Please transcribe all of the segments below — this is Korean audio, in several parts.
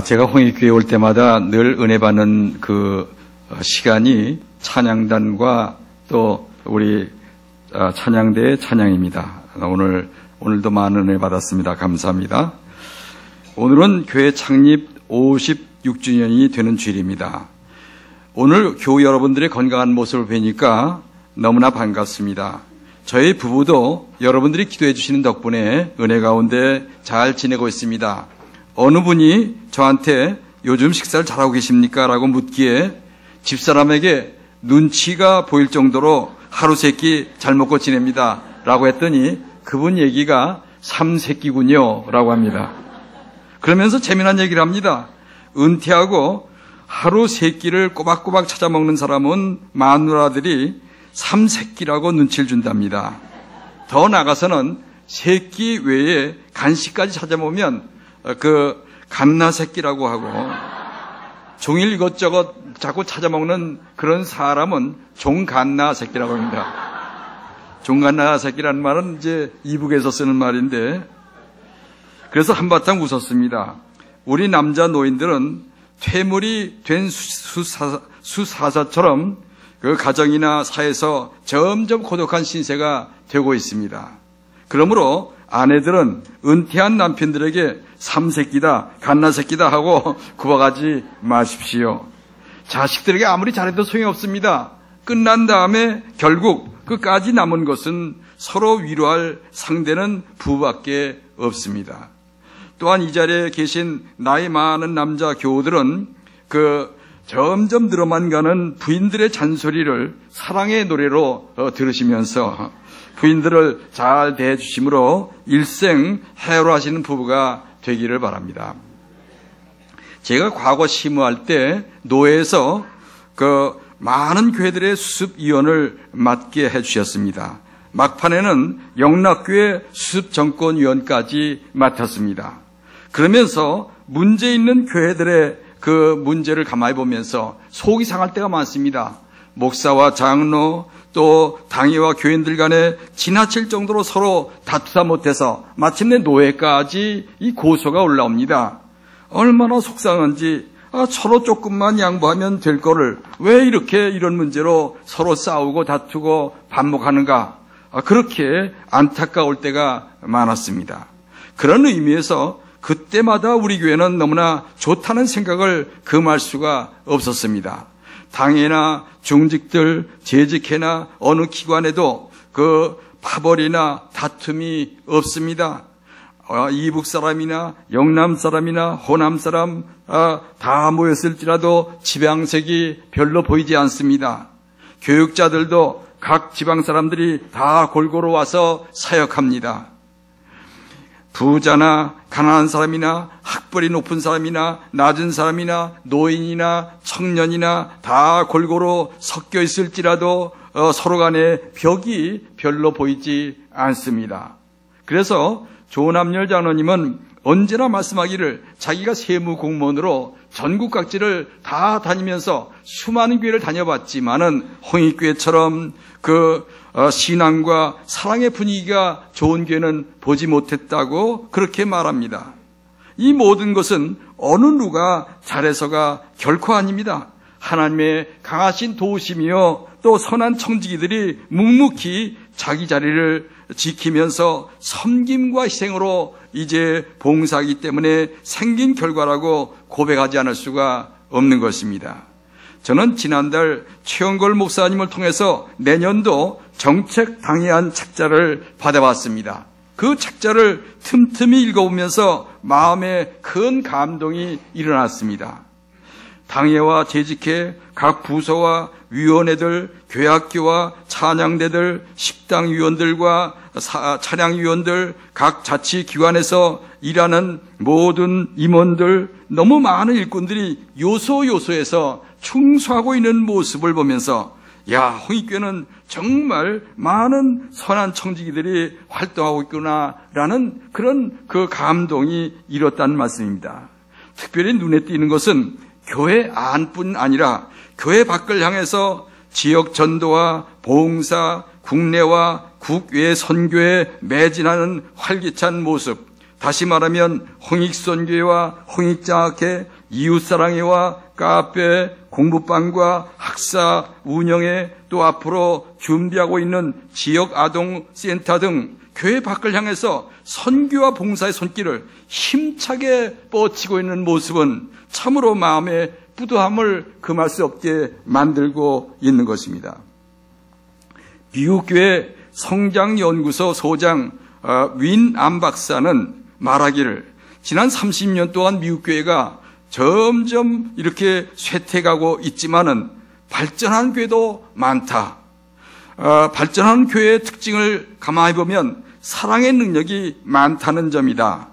제가 홍익교회 올 때마다 늘 은혜 받는 그 시간이 찬양단과 또 우리 찬양대의 찬양입니다. 오늘도 많은 은혜 받았습니다. 감사합니다. 오늘은 교회 창립 56주년이 되는 주일입니다. 오늘 교우 여러분들의 건강한 모습을 뵈니까 너무나 반갑습니다. 저희 부부도 여러분들이 기도해 주시는 덕분에 은혜 가운데 잘 지내고 있습니다. 어느 분이 저한테 요즘 식사를 잘하고 계십니까? 라고 묻기에 집사람에게 눈치가 보일 정도로 하루 세 끼 잘 먹고 지냅니다. 라고 했더니 그분 얘기가 3세끼군요. 라고 합니다. 그러면서 재미난 얘기를 합니다. 은퇴하고 하루 세 끼를 꼬박꼬박 찾아 먹는 사람은 마누라들이 3세끼라고 눈치를 준답니다. 더 나가서는 세 끼 외에 간식까지 찾아보면 갓나새끼라고 하고 종일 이것저것 자꾸 찾아먹는 그런 사람은 종갓나새끼라고 합니다. 종갓나새끼라는 말은 이제 이북에서 쓰는 말인데, 그래서 한바탕 웃었습니다. 우리 남자 노인들은 퇴물이 된 수사사처럼 그 가정이나 사회에서 점점 고독한 신세가 되고 있습니다. 그러므로 아내들은 은퇴한 남편들에게 3세끼다, 갓나새끼다 하고 구박하지 마십시오. 자식들에게 아무리 잘해도 소용없습니다. 끝난 다음에 결국 끝까지 남은 것은 서로 위로할 상대는 부부밖에 없습니다. 또한 이 자리에 계신 나이 많은 남자 교우들은 점점 늘어만 가는 부인들의 잔소리를 사랑의 노래로 들으시면서 부인들을 잘 대해주심으로 일생 해로하시는 부부가 되기를 바랍니다. 제가 과거 시무할 때 노회에서 많은 교회들의 수습위원을 맡게 해주셨습니다. 막판에는 영락교회 수습정권위원까지 맡았습니다. 그러면서 문제 있는 교회들의 그 문제를 가만히 보면서 속이 상할 때가 많습니다. 목사와 장로 또 당회와 교인들 간에 지나칠 정도로 서로 다투다 못해서 마침내 노예까지 이 고소가 올라옵니다. 얼마나 속상한지, 서로 조금만 양보하면 될 거를 왜 이렇게 이런 문제로 서로 싸우고 다투고 반복하는가, 그렇게 안타까울 때가 많았습니다. 그런 의미에서 그때마다 우리 교회는 너무나 좋다는 생각을 금할 수가 없었습니다. 당회나 중직들, 재직회나 어느 기관에도 파벌이나 다툼이 없습니다. 이북 사람이나 영남 사람이나 호남 사람 다 모였을지라도 지방색이 별로 보이지 않습니다. 교육자들도 각 지방 사람들이 다 골고루 와서 사역합니다. 부자나 가난한 사람이나 학벌이 높은 사람이나 낮은 사람이나 노인이나 청년이나 다 골고루 섞여 있을지라도 서로 간에 벽이 별로 보이지 않습니다. 그래서 조남열 장로님은 언제나 말씀하기를 자기가 세무공무원으로 전국 각지를 다 다니면서 수많은 교회를 다녀봤지만은 홍익교회처럼 신앙과 사랑의 분위기가 좋은 교회는 보지 못했다고 그렇게 말합니다. 이 모든 것은 어느 누가 잘해서가 결코 아닙니다. 하나님의 강하신 도우심이요 또 선한 청지기들이 묵묵히 자기 자리를 지키면서 섬김과 희생으로 이제 봉사하기 때문에 생긴 결과라고 고백하지 않을 수가 없는 것입니다. 저는 지난달 최영걸 목사님을 통해서 내년도 정책 당회안 책자를 받아봤습니다. 그 책자를 틈틈이 읽어보면서 마음에 큰 감동이 일어났습니다. 당회와 재직회, 각 부서와 위원회들, 교회학교와 찬양대들, 식당위원들과 차량위원들, 각 자치기관에서 일하는 모든 임원들, 너무 많은 일꾼들이 요소요소에서 충수하고 있는 모습을 보면서 홍익교회는 정말 많은 선한 청지기들이 활동하고 있구나라는 그런 감동이 일었다는 말씀입니다. 특별히 눈에 띄는 것은 교회 안뿐 아니라 교회 밖을 향해서 지역 전도와 봉사, 국내와 국외 선교에 매진하는 활기찬 모습, 다시 말하면 홍익선교회와 홍익장학회, 이웃사랑회와 카페, 공부방과 학사 운영회, 또 앞으로 준비하고 있는 지역 아동센터 등 교회 밖을 향해서 선교와 봉사의 손길을 힘차게 뻗치고 있는 모습은 참으로 마음의 뿌듯함을 금할 수 없게 만들고 있는 것입니다. 미국 교회 성장연구소 소장 윈 안 박사는 말하기를 지난 30년 동안 미국 교회가 점점 이렇게 쇠퇴가고 있지만은 발전한 교회도 많다. 발전한 교회의 특징을 가만히 보면 사랑의 능력이 많다는 점이다.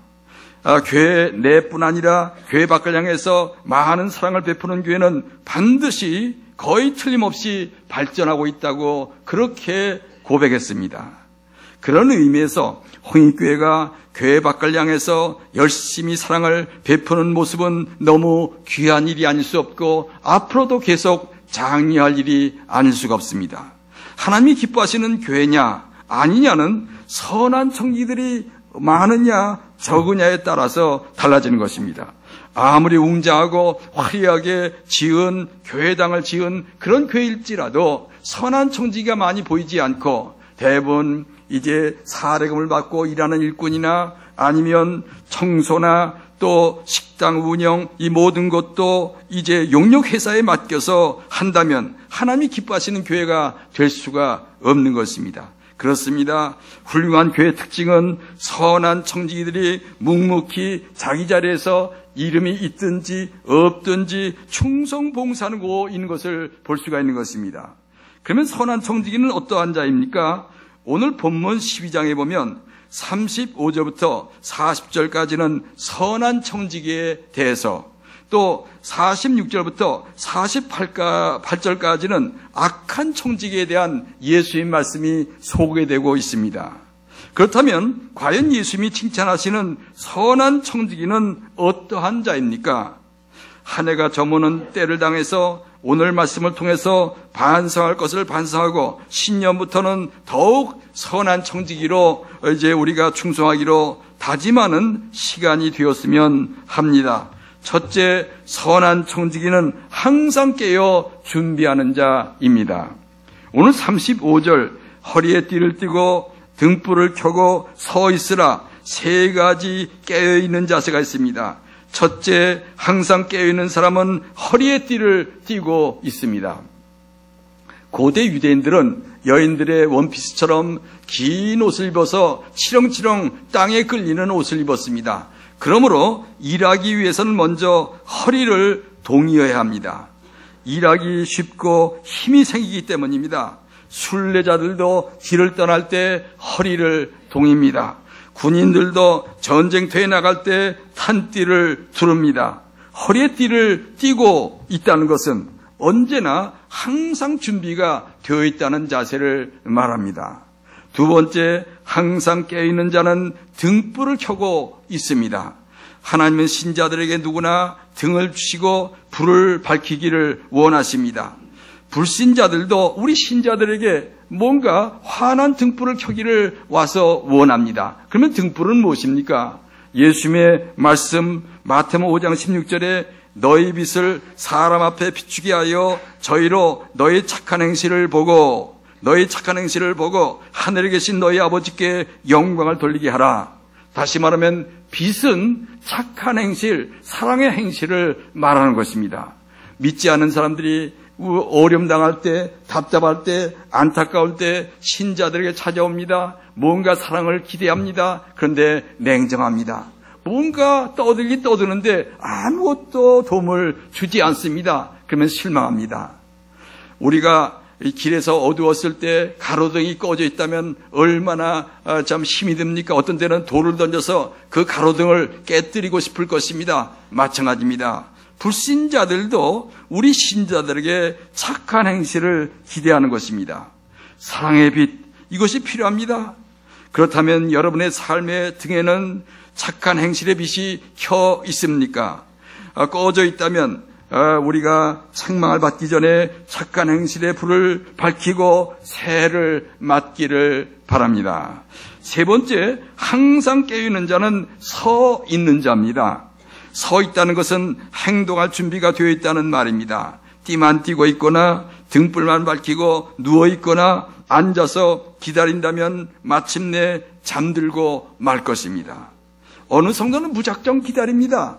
교회 내뿐 아니라 교회 밖을 향해서 많은 사랑을 베푸는 교회는 반드시 거의 틀림없이 발전하고 있다고 그렇게 고백했습니다. 그런 의미에서 홍익교회가 교회 밖을 향해서 열심히 사랑을 베푸는 모습은 너무 귀한 일이 아닐 수 없고 앞으로도 계속 장려할 일이 아닐 수가 없습니다. 하나님이 기뻐하시는 교회냐 아니냐는 선한 청지기들이 많으냐 적으냐에 따라서 달라지는 것입니다. 아무리 웅장하고 화려하게 지은 교회당을 지은 그런 교회일지라도 선한 청지기가 많이 보이지 않고 대부분 이제 사례금을 받고 일하는 일꾼이나 아니면 청소나 또 식당 운영 이 모든 것도 이제 용역회사에 맡겨서 한다면 하나님이 기뻐하시는 교회가 될 수가 없는 것입니다. 그렇습니다. 훌륭한 교회 특징은 선한 청지기들이 묵묵히 자기 자리에서 이름이 있든지 없든지 충성봉사하고 있는 것을 볼 수가 있는 것입니다. 그러면 선한 청지기는 어떠한 자입니까? 오늘 본문 12장에 보면 35절부터 40절까지는 선한 청지기에 대해서 또 46절부터 48절까지는 악한 청지기에 대한 예수님 말씀이 소개되고 있습니다. 그렇다면 과연 예수님이 칭찬하시는 선한 청지기는 어떠한 자입니까? 한 해가 저무는 때를 당해서 오늘 말씀을 통해서 반성할 것을 반성하고 신년부터는 더욱 선한 청지기로 이제 우리가 충성하기로 다짐하는 시간이 되었으면 합니다. 첫째, 선한 청지기는 항상 깨어 준비하는 자입니다. 오늘 35절 허리에 띠를 띠고 등불을 켜고 서 있으라 세 가지 깨어있는 자세가 있습니다. 첫째, 항상 깨어있는 사람은 허리에 띠를 띠고 있습니다. 고대 유대인들은 여인들의 원피스처럼 긴 옷을 입어서 치렁치렁 땅에 끌리는 옷을 입었습니다. 그러므로 일하기 위해서는 먼저 허리를 동여해야 합니다. 일하기 쉽고 힘이 생기기 때문입니다. 순례자들도 길을 떠날 때 허리를 동입니다. 군인들도 전쟁터에 나갈 때 탄띠를 두릅니다. 허리에 띠를 띠고 있다는 것은 언제나 항상 준비가 되어 있다는 자세를 말합니다. 두 번째, 항상 깨어있는 자는 등불을 켜고 있습니다. 하나님은 신자들에게 누구나 등을 주시고 불을 밝히기를 원하십니다. 불신자들도 우리 신자들에게 뭔가 환한 등불을 켜기를 와서 원합니다. 그러면 등불은 무엇입니까? 예수님의 말씀 마태복음 5장 16절에 너희 빛을 사람 앞에 비추게 하여 저희로 너희 착한 행실을 보고 하늘에 계신 너희 아버지께 영광을 돌리게 하라. 다시 말하면 빛은 착한 행실, 사랑의 행실을 말하는 것입니다. 믿지 않는 사람들이 어려움 당할 때, 답답할 때, 안타까울 때 신자들에게 찾아옵니다. 뭔가 사랑을 기대합니다. 그런데 냉정합니다. 뭔가 떠드는데 아무것도 도움을 주지 않습니다. 그러면 실망합니다. 우리가 길에서 어두웠을 때 가로등이 꺼져 있다면 얼마나 참 힘이 듭니까? 어떤 때는 돌을 던져서 그 가로등을 깨뜨리고 싶을 것입니다. 마찬가지입니다. 불신자들도 우리 신자들에게 착한 행실을 기대하는 것입니다. 사랑의 빛, 이것이 필요합니다. 그렇다면 여러분의 삶의 등에는 착한 행실의 빛이 켜 있습니까? 꺼져 있다면 우리가 책망을 받기 전에 착한 행실의 불을 밝히고 새를 맞기를 바랍니다. 세 번째, 항상 깨어있는 자는 서 있는 자입니다. 서 있다는 것은 행동할 준비가 되어 있다는 말입니다. 띠만 띠고 있거나 등불만 밝히고 누워 있거나 앉아서 기다린다면 마침내 잠들고 말 것입니다. 어느 성도는 무작정 기다립니다.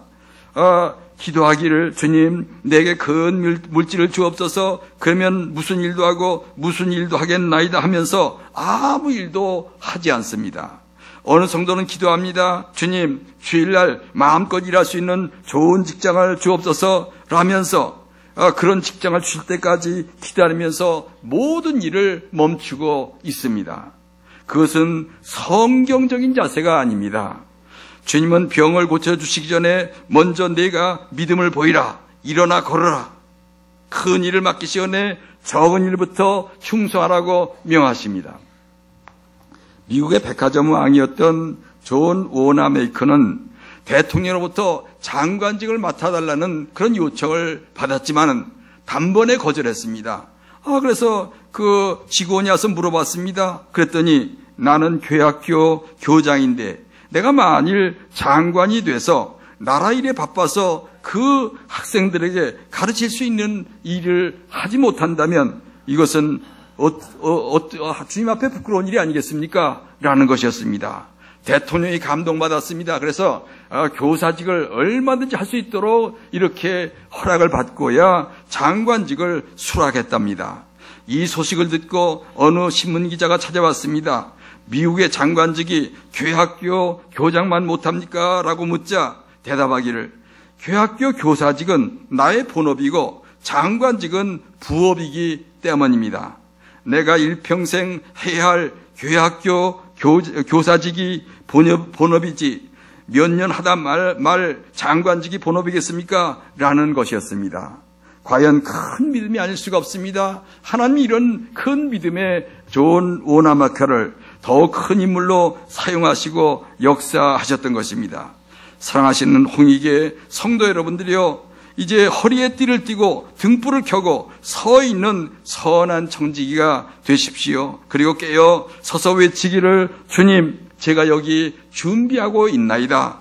기도하기를 주님 내게 큰 물질을 주옵소서. 그러면 무슨 일도 하고 무슨 일도 하겠나이다 하면서 아무 일도 하지 않습니다. 어느 성도는 기도합니다. 주님 주일날 마음껏 일할 수 있는 좋은 직장을 주옵소서 라면서 그런 직장을 주실 때까지 기다리면서 모든 일을 멈추고 있습니다. 그것은 성경적인 자세가 아닙니다. 주님은 병을 고쳐주시기 전에 먼저 내가 믿음을 보이라, 일어나 걸어라, 큰 일을 맡기시 전에 적은 일부터 충성하라고 명하십니다. 미국의 백화점 왕이었던 존 워나메이커는 대통령으로부터 장관직을 맡아달라는 그런 요청을 받았지만은 단번에 거절했습니다. 그래서 그 직원이 와서 물어봤습니다. 그랬더니 나는 교회학교 교장인데 내가 만일 장관이 돼서 나라 일에 바빠서 그 학생들에게 가르칠 수 있는 일을 하지 못한다면 이것은 주님 앞에 부끄러운 일이 아니겠습니까? 라는 것이었습니다. 대통령이 감동받았습니다. 그래서 교사직을 얼마든지 할 수 있도록 이렇게 허락을 받고야 장관직을 수락했답니다. 이 소식을 듣고 어느 신문기자가 찾아왔습니다. 미국의 장관직이 교회학교 교장만 못합니까? 라고 묻자 대답하기를 교회학교 교사직은 나의 본업이고 장관직은 부업이기 때문입니다. 내가 일평생 해야 할 교회학교 교사직이 본업이지 몇 년 하다 말 장관직이 본업이겠습니까? 라는 것이었습니다. 과연 큰 믿음이 아닐 수가 없습니다. 하나님이 이런 큰 믿음의 존 워나메이커를 더 큰 인물로 사용하시고 역사하셨던 것입니다. 사랑하시는 홍익의 성도 여러분들이요, 이제 허리에 띠를 띠고 등불을 켜고 서 있는 선한 청지기가 되십시오. 그리고 깨어 서서 외치기를 주님 제가 여기 준비하고 있나이다.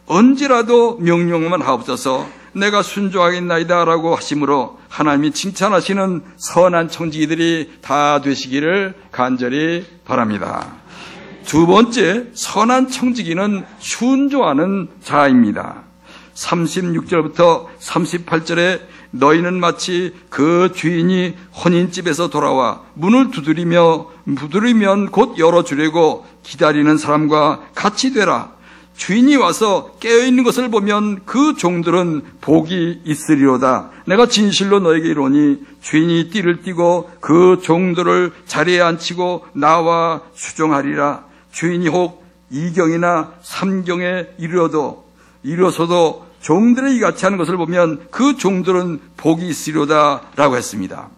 언제라도 명령만 하옵소서. 내가 순종하겠나이다 라고 하심으로 하나님이 칭찬하시는 선한 청지기들이 다 되시기를 간절히 바랍니다. 두 번째, 선한 청지기는 순종하는 자입니다. 36절부터 38절에 너희는 마치 그 주인이 혼인집에서 돌아와 문을 두드리면 곧 열어주려고 기다리는 사람과 같이 되라. 주인이 와서 깨어있는 것을 보면 그 종들은 복이 있으리로다. 내가 진실로 너에게 이르노니 주인이 띠를 띠고 그 종들을 자리에 앉히고 나와 수종하리라. 주인이 혹 2경이나 3경에 이르러서도 종들이 이같이 하는 것을 보면 그 종들은 복이 있으리로다 라고 했습니다.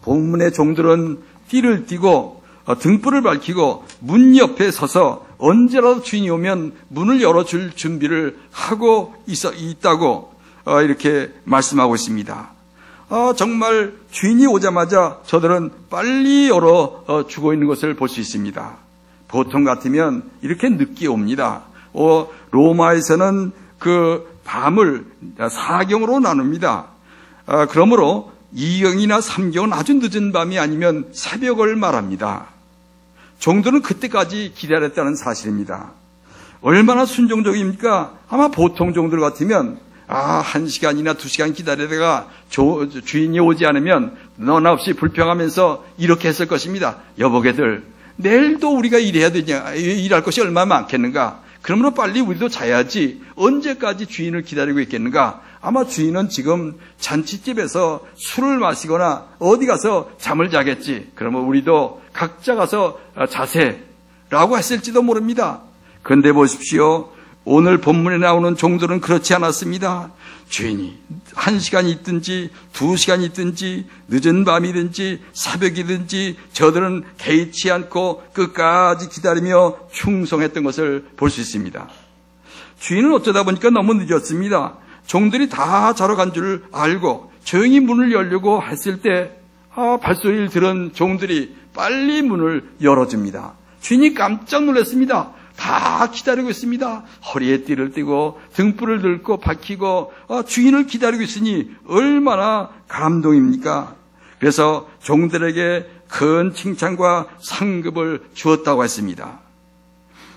본문의 종들은 띠를 띠고 등불을 밝히고 문 옆에 서서 언제라도 주인이 오면 문을 열어줄 준비를 하고 있다고 이렇게 말씀하고 있습니다. 정말 주인이 오자마자 저들은 빨리 열어주고 있는 것을 볼 수 있습니다. 보통 같으면 이렇게 늦게 옵니다. 로마에서는 그 밤을 4경으로 나눕니다. 그러므로 2경이나 3경은 아주 늦은 밤이 아니면 새벽을 말합니다. 종들은 그때까지 기다렸다는 사실입니다. 얼마나 순종적입니까? 아마 보통 종들 같으면 1시간이나 2시간 기다리다가 주인이 오지 않으면 너나 없이 불평하면서 이렇게 했을 것입니다. 여보게들, 내일도 우리가 일해야 되냐? 일할 것이 얼마나 많겠는가? 그러므로 빨리 우리도 자야지 언제까지 주인을 기다리고 있겠는가? 아마 주인은 지금 잔치집에서 술을 마시거나 어디 가서 잠을 자겠지. 그러면 우리도 각자 가서 자세라고 했을지도 모릅니다. 그런데 보십시오. 오늘 본문에 나오는 종들은 그렇지 않았습니다. 주인이 1시간이 있든지 2시간이 있든지 늦은 밤이든지 새벽이든지 저들은 개의치 않고 끝까지 기다리며 충성했던 것을 볼 수 있습니다. 주인은 어쩌다 보니까 너무 늦었습니다. 종들이 다 자러 간 줄 알고 조용히 문을 열려고 했을 때 발소리를 들은 종들이 빨리 문을 열어줍니다. 주인이 깜짝 놀랐습니다. 다 기다리고 있습니다. 허리에 띠를 띠고 등불을 들고 밝히고 주인을 기다리고 있으니 얼마나 감동입니까? 그래서 종들에게 큰 칭찬과 상급을 주었다고 했습니다.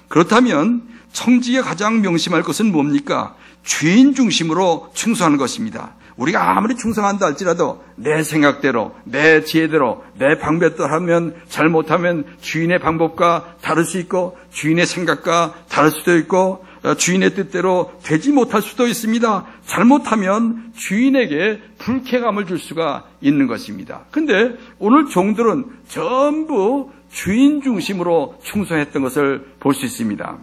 그렇다면 청지기가 가장 명심할 것은 뭡니까? 주인 중심으로 충성하는 것입니다. 우리가 아무리 충성한다 할지라도 내 생각대로, 내 지혜대로, 내 방법대로 하면, 잘못하면 주인의 방법과 다를 수 있고, 주인의 생각과 다를 수도 있고, 주인의 뜻대로 되지 못할 수도 있습니다. 잘못하면 주인에게 불쾌감을 줄 수가 있는 것입니다. 근데 오늘 종들은 전부 주인 중심으로 충성했던 것을 볼 수 있습니다.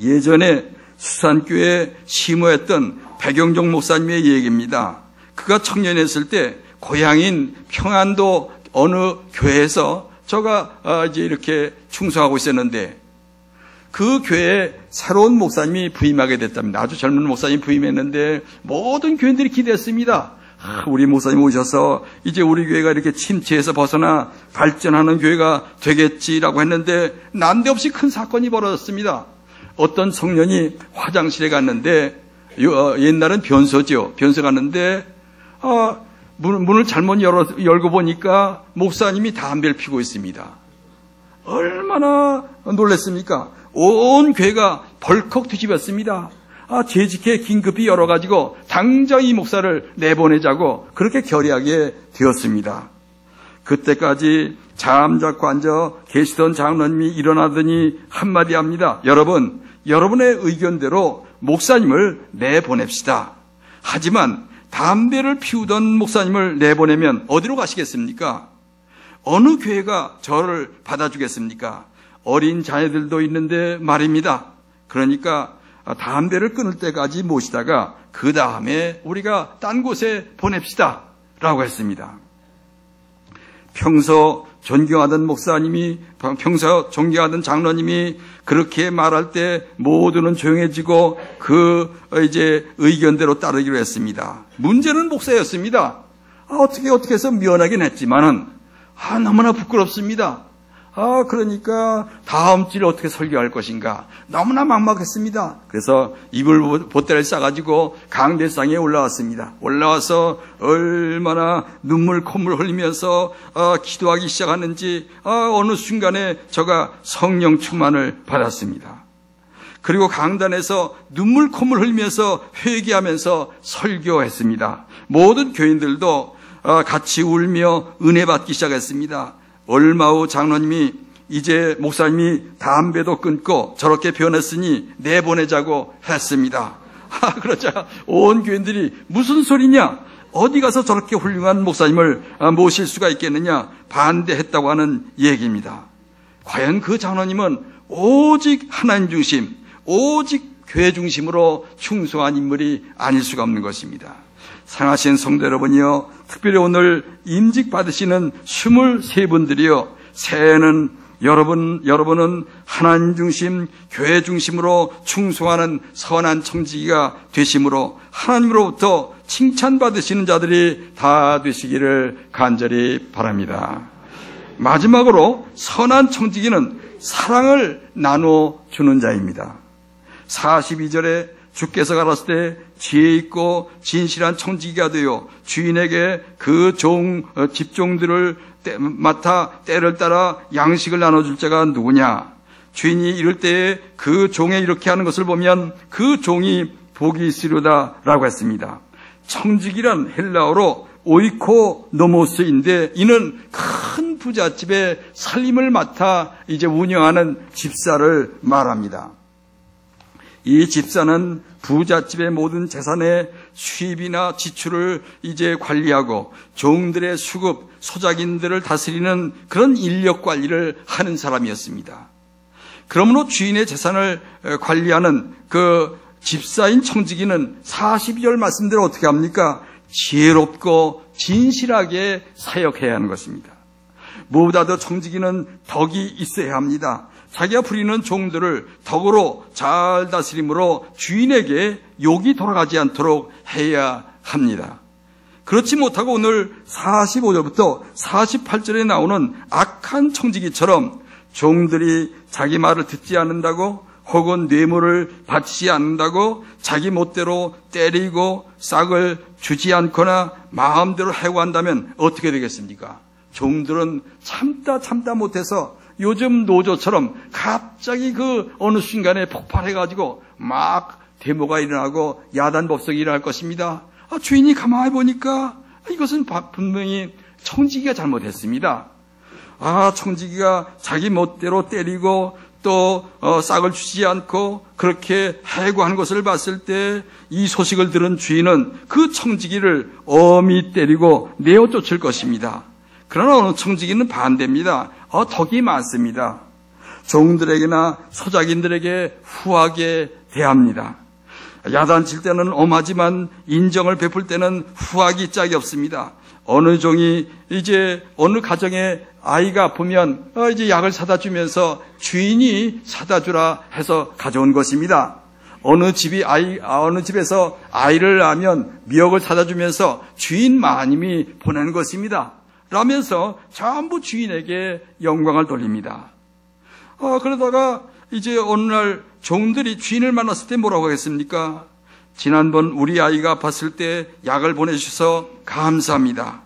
예전에 수산교회에 심호했던 백영종 목사님의 얘기입니다. 그가 청년이었을 때 고향인 평안도 어느 교회에서 저가 이제 이렇게 충성하고 있었는데 그 교회에 새로운 목사님이 부임하게 됐답니다. 아주 젊은 목사님이 부임했는데 모든 교인들이 기대했습니다. 우리 목사님 오셔서 이제 우리 교회가 이렇게 침체에서 벗어나 발전하는 교회가 되겠지라고 했는데 난데없이 큰 사건이 벌어졌습니다. 어떤 청년이 화장실에 갔는데 옛날은 변소죠. 변소 갔는데 문을 잘못 열고 보니까 목사님이 담배를 피우고 있습니다. 얼마나 놀랐습니까? 온 교회가 벌컥 뒤집었습니다. 재직해 긴급히 열어가지고 당장 이 목사를 내보내자고 그렇게 결의하게 되었습니다. 그때까지 잠자코 앉아 계시던 장로님이 일어나더니 한마디 합니다. 여러분, 여러분의 의견대로 목사님을 내보냅시다. 하지만 담배를 피우던 목사님을 내보내면 어디로 가시겠습니까? 어느 교회가 저를 받아주겠습니까? 어린 자녀들도 있는데 말입니다. 그러니까 담배를 끊을 때까지 모시다가 그 다음에 우리가 딴 곳에 보냅시다 라고 했습니다. 평소 존경하던 목사님이, 평소 존경하던 장로님이 그렇게 말할 때 모두는 조용해지고 그 이제 의견대로 따르기로 했습니다. 문제는 목사였습니다. 어떻게 해서 면하긴 했지만은 너무나 부끄럽습니다. 그러니까 다음 주에 어떻게 설교할 것인가 너무나 막막했습니다. 그래서 이불 보따리를 싸가지고 강대상에 올라왔습니다. 올라와서 얼마나 눈물 콧물 흘리면서 기도하기 시작하는지 어느 순간에 저가 성령 충만을 받았습니다. 그리고 강단에서 눈물 콧물 흘리면서 회개하면서 설교했습니다. 모든 교인들도 같이 울며 은혜 받기 시작했습니다. 얼마 후 장로님이 이제 목사님이 담배도 끊고 저렇게 변했으니 내보내자고 했습니다. 그러자 온 교인들이 무슨 소리냐? 어디 가서 저렇게 훌륭한 목사님을 모실 수가 있겠느냐? 반대했다고 하는 얘기입니다. 과연 그 장로님은 오직 하나님 중심, 오직 교회 중심으로 충성한 인물이 아닐 수가 없는 것입니다. 사랑하신 성도 여러분이요, 특별히 오늘 임직 받으시는 23분들이요, 새해에는 여러분은 하나님 중심, 교회 중심으로 충성하는 선한 청지기가 되심으로 하나님으로부터 칭찬받으시는 자들이 다 되시기를 간절히 바랍니다. 마지막으로 선한 청지기는 사랑을 나눠주는 자입니다. 42절에 주께서 가라사대 때 지혜 있고 진실한 청지기가 되어 주인에게 그 집종들을 맡아 때를 따라 양식을 나눠줄 자가 누구냐? 주인이 이럴 때에 그 종에 이렇게 하는 것을 보면 그 종이 복이 있으리로다 라고 했습니다. 청지기란 헬라어로 오이코노모스인데 이는 큰 부잣집의 살림을 맡아 이제 운영하는 집사를 말합니다. 이 집사는 부잣집의 모든 재산의 수입이나 지출을 이제 관리하고 종들의 수급, 소작인들을 다스리는 그런 인력 관리를 하는 사람이었습니다. 그러므로 주인의 재산을 관리하는 그 집사인 청지기는 42절 말씀대로 어떻게 합니까? 지혜롭고 진실하게 사역해야 하는 것입니다. 무엇보다도 청지기는 덕이 있어야 합니다. 자기가 부리는 종들을 덕으로 잘 다스림으로 주인에게 욕이 돌아가지 않도록 해야 합니다. 그렇지 못하고 오늘 45절부터 48절에 나오는 악한 청지기처럼 종들이 자기 말을 듣지 않는다고 혹은 뇌물을 바치지 않는다고 자기 멋대로 때리고 싹을 주지 않거나 마음대로 해고한다면 어떻게 되겠습니까? 종들은 참다 못해서 요즘 노조처럼 갑자기 그 어느 순간에 폭발해가지고 막 데모가 일어나고 야단법석이 일어날 것입니다. 주인이 가만히 보니까 이것은 분명히 청지기가 잘못했습니다. 청지기가 자기 멋대로 때리고 또 싹을 주지 않고 그렇게 해고하는 것을 봤을 때 이 소식을 들은 주인은 그 청지기를 엄히 때리고 내어 쫓을 것입니다. 그러나 어느 청지기는 반대입니다. 덕이 많습니다. 종들에게나 소작인들에게 후하게 대합니다. 야단칠 때는 엄하지만 인정을 베풀 때는 후하기 짝이 없습니다. 어느 종이 이제 어느 가정에 아이가 아프면 이제 약을 사다 주면서 주인이 사다 주라 해서 가져온 것입니다. 어느 집에서 아이를 낳으면 미역을 사다 주면서 주인 마님이 보낸 것입니다. 라면서 전부 주인에게 영광을 돌립니다. 그러다가 이제 어느 날 종들이 주인을 만났을 때 뭐라고 하겠습니까? 지난번 우리 아이가 아팠을 때 약을 보내주셔서 감사합니다.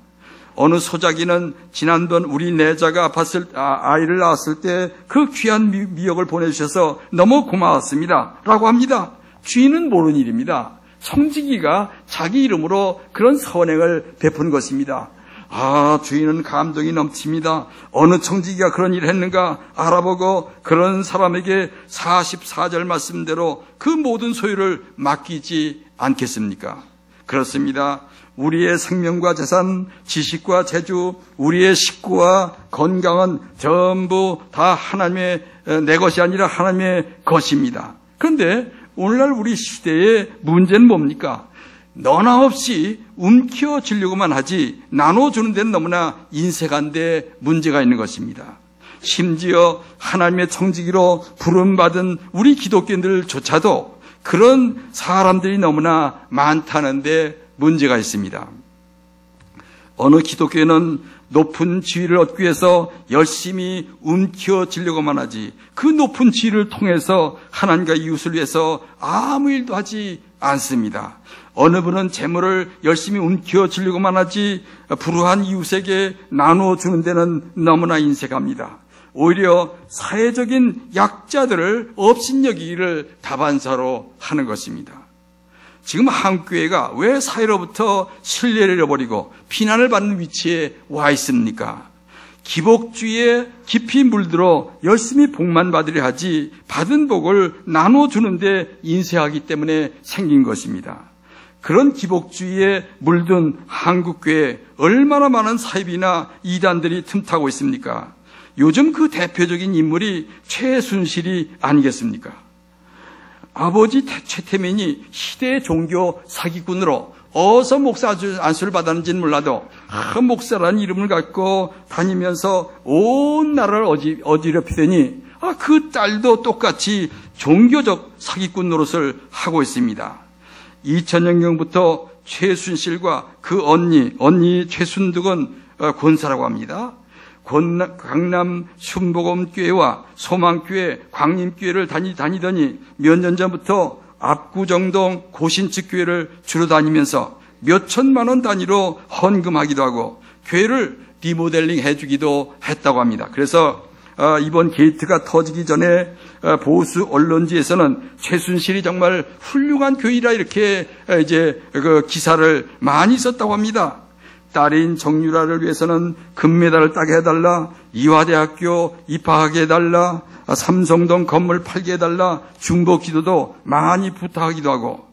어느 소작이는 지난번 우리 내자가 아이를 낳았을 때 그 귀한 미역을 보내주셔서 너무 고마웠습니다. 라고 합니다. 주인은 모르는 일입니다. 청지기가 자기 이름으로 그런 선행을 베푼 것입니다. 주인은 감동이 넘칩니다. 어느 청지기가 그런 일을 했는가 알아보고 그런 사람에게 44절 말씀대로 그 모든 소유를 맡기지 않겠습니까? 그렇습니다. 우리의 생명과 재산, 지식과 재주, 우리의 식구와 건강은 전부 다 하나님의 내 것이 아니라 하나님의 것입니다. 그런데 오늘날 우리 시대의 문제는 뭡니까? 너나 없이 움켜쥐려고만 하지 나눠주는 데는 너무나 인색한데 문제가 있는 것입니다. 심지어 하나님의 청지기로 부름받은 우리 기독교인들조차도 그런 사람들이 너무나 많다는데 문제가 있습니다. 어느 기독교인은 높은 지위를 얻기 위해서 열심히 움켜쥐려고만 하지 그 높은 지위를 통해서 하나님과 이웃을 위해서 아무 일도 하지 않습니다. 어느 분은 재물을 열심히 움켜쥐려고만 하지 불우한 이웃에게 나눠주는 데는 너무나 인색합니다. 오히려 사회적인 약자들을 업신여기기를 다반사로 하는 것입니다. 지금 한국교회가 왜 사회로부터 신뢰를 잃어버리고 비난을 받는 위치에 와 있습니까? 기복주의에 깊이 물들어 열심히 복만 받으려 하지 받은 복을 나눠주는데 인색하기 때문에 생긴 것입니다. 그런 기복주의에 물든 한국교회에 얼마나 많은 사입이나 이단들이 틈타고 있습니까? 요즘 그 대표적인 인물이 최순실이 아니겠습니까? 아버지 최태민이 시대의 종교 사기꾼으로 어디서 목사 안수를 받았는지는 몰라도 목사라는 이름을 갖고 다니면서 온 나라를 어지럽히더니 그 딸도 똑같이 종교적 사기꾼 노릇을 하고 있습니다. 2000년경부터 최순실과 그 언니 최순득은 권사라고 합니다. 강남 순복음교회와 소망교회, 광림교회를 다니더니 몇 년 전부터 압구정동 고신측교회를 주로 다니면서 몇 천만 원 단위로 헌금하기도 하고 교회를 리모델링 해주기도 했다고 합니다. 그래서 이번 게이트가 터지기 전에 보수 언론지에서는 최순실이 정말 훌륭한 교회라 이렇게 이제 그 기사를 많이 썼다고 합니다. 딸인 정유라를 위해서는 금메달을 따게 해달라, 이화대학교 입학하게 해달라, 삼성동 건물 팔게 해달라, 중보 기도도 많이 부탁하기도 하고,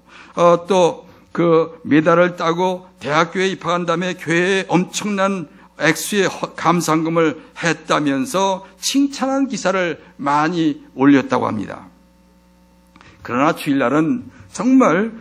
또 그 메달을 따고 대학교에 입학한 다음에 교회에 엄청난 액수의 감상금을 했다면서 칭찬한 기사를 많이 올렸다고 합니다. 그러나 주일날은 정말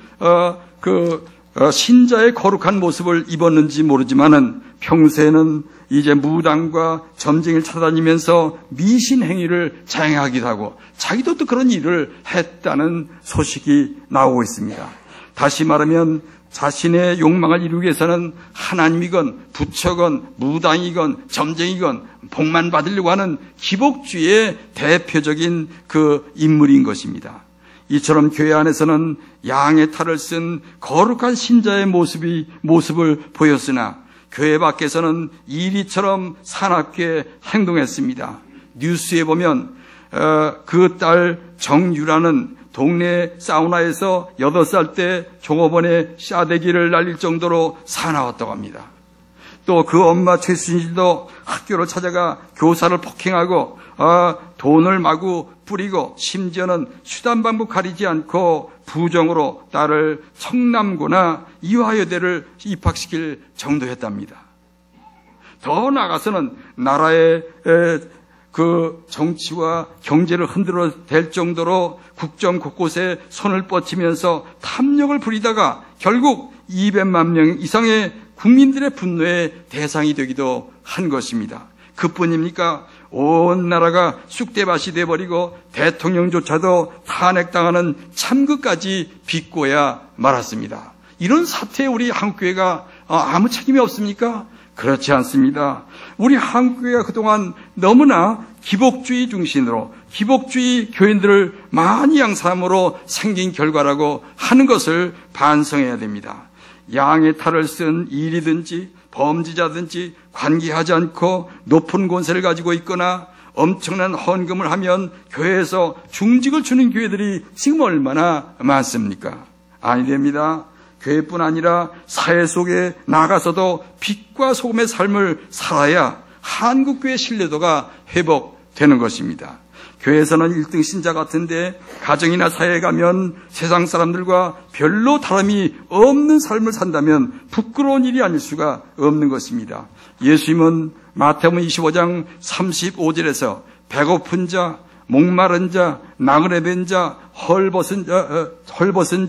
신자의 거룩한 모습을 입었는지 모르지만은 평소에는 이제 무당과 점쟁이를 찾아다니면서 미신 행위를 자행하기도 하고 자기도 또 그런 일을 했다는 소식이 나오고 있습니다. 다시 말하면 자신의 욕망을 이루기 위해서는 하나님이건 부처건 무당이건 점쟁이건 복만 받으려고 하는 기복주의의 대표적인 그 인물인 것입니다. 이처럼 교회 안에서는 양의 탈을 쓴 거룩한 신자의 모습을 보였으나 교회 밖에서는 이리처럼 사납게 행동했습니다. 뉴스에 보면 그 딸 정유라는 동네 사우나에서 8살 때 종업원의 싸대기를 날릴 정도로 사나웠다고 합니다. 또 그 엄마 최순실도 학교를 찾아가 교사를 폭행하고 돈을 마구 뿌리고 심지어는 수단방법 가리지 않고 부정으로 딸을 청남고나 이화여대를 입학시킬 정도였답니다. 더 나아가서는 나라의 그 정치와 경제를 흔들어 댈 정도로 국정 곳곳에 손을 뻗치면서 탐욕을 부리다가 결국 200만 명 이상의 국민들의 분노의 대상이 되기도 한 것입니다. 그뿐입니까? 온 나라가 쑥대밭이 돼버리고 대통령조차도 탄핵당하는 참극까지 빚고야 말았습니다. 이런 사태에 우리 한국교회가 아무 책임이 없습니까? 그렇지 않습니다. 우리 한국교회가 그동안 너무나 기복주의 중심으로 기복주의 교인들을 많이 양삼으로 생긴 결과라고 하는 것을 반성해야 됩니다. 양의 탈을 쓴 일이든지 범죄자든지 관계하지 않고 높은 권세를 가지고 있거나 엄청난 헌금을 하면 교회에서 중직을 주는 교회들이 지금 얼마나 많습니까? 아니 됩니다. 교회뿐 아니라 사회 속에 나가서도 빛과 소금의 삶을 살아야 한국교회 신뢰도가 회복되는 것입니다. 교회에서는 1등 신자 같은데 가정이나 사회에 가면 세상 사람들과 별로 다름이 없는 삶을 산다면 부끄러운 일이 아닐 수가 없는 것입니다. 예수님은 마태복음 25장 35절에서 배고픈 자, 목마른 자, 나그네 된 자, 헐벗은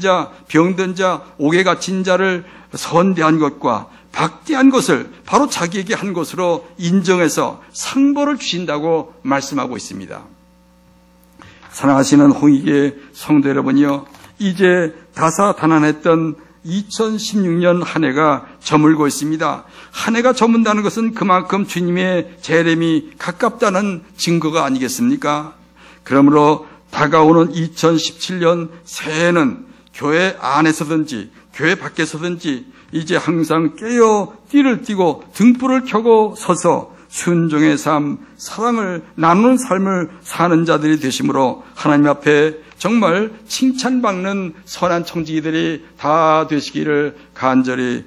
자, 병든 자, 옥에 갇힌 자를 선대한 것과 박대한 것을 바로 자기에게 한 것으로 인정해서 상벌을 주신다고 말씀하고 있습니다. 사랑하시는 홍익의 성도 여러분이요, 이제 다사다난했던 2016년 한 해가 저물고 있습니다. 한 해가 저문다는 것은 그만큼 주님의 재림이 가깝다는 증거가 아니겠습니까? 그러므로 다가오는 2017년 새해는 교회 안에서든지 교회 밖에서든지 이제 항상 깨어 띠를 띠고 등불을 켜고 서서 순종의 삶, 사랑을 나누는 삶을 사는 자들이 되심으로 하나님 앞에 정말 칭찬받는 선한 청지기들이 다 되시기를 간절히